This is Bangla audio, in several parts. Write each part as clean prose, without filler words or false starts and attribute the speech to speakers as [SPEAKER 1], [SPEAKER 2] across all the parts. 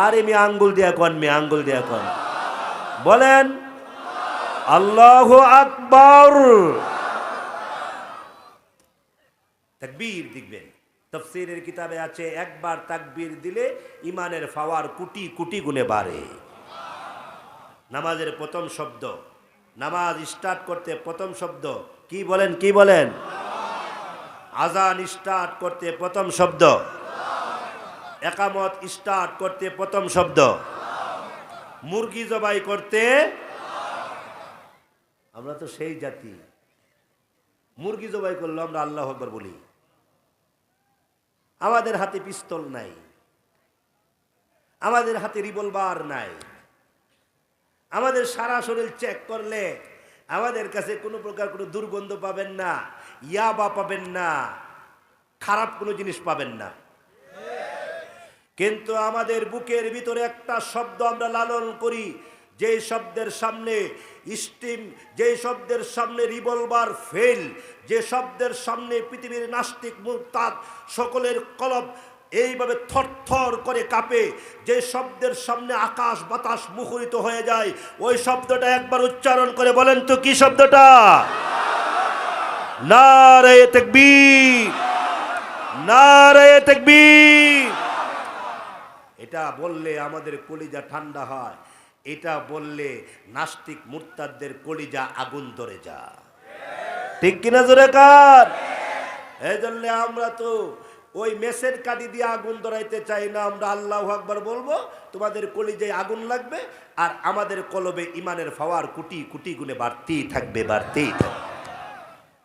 [SPEAKER 1] আরে মি আঙ্গুল দিয়া কোন, মি আঙ্গুল দিয়া কোন, বলেন আল্লাহু আকবার। তাকবীর দিবেন। তাফসীরের কিতাবে আছে একবার তাকবীর দিলে ইমানের পাওয়ার কোটি কোটি গুণে বাড়ে। নামাজের প্রথম শব্দ, নামাজ স্টার্ট করতে প্রথম শব্দ কি বলেন, কি বলেন? আজান স্টার্ট করতে প্রথম শব্দ, একামত স্টার্ট করতে প্রথম শব্দ, মুরগি জবাই করতে, আমরা তো সেই জাতি, মুরগি জবাই করলো আমরা আল্লাহু আকবার বলি। আমাদের হাতে পিস্তল নাই, আমাদের হাতে রিভলভার নাই, আমাদের সারা শরীর চেক করলে আমাদের কাছে কোনো প্রকার কোনো দুর্গন্ধ পাবেন না, ইয়াবা পাবেন না, খারাপ কোনো জিনিস পাবেন না। কিন্তু আমাদের বুকের ভিতরে একটা শব্দ আমরা লালন করি, যে শব্দের সামনে স্টিম, যে শব্দের সামনে রিভলভার ফেল, যে শব্দের সামনে পৃথিবীর নাস্তিক মুরতাদ সকলের কলব এইভাবে থরথর করে কাঁপে, যে শব্দের সামনে আকাশ বাতাস মুখরিত হয়ে যায়, ওই শব্দটা একবার উচ্চারণ করে বলেন তো কি শব্দটা? নারে তাকবীর, নারে তাকবীর। এটা বললে আমাদের কলিজা ঠান্ডা হয়, এটা বললে নাস্তিক মুরতাদদের কলিজা আগুন ধরে যায়। ঠিক কিনা জোরে কার? এই জন্য আমরা তো ওই মেসের কাঠি দিয়ে আগুন ধরাইতে চাই না, আমরা আল্লাহু আকবার বলবো, তোমাদের কলিজায় আগুন লাগবে, আর আমাদের কলবে ইমানের পাওয়ার কোটি কোটি গুণে বাড়তেই থাকবে, বাড়তেই থাকবে।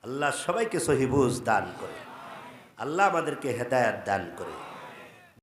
[SPEAKER 1] আল্লাহ সবাইকে সহিহ বুঝ দান করে, আল্লাহ আমাদেরকে হেদায়েত দান করে।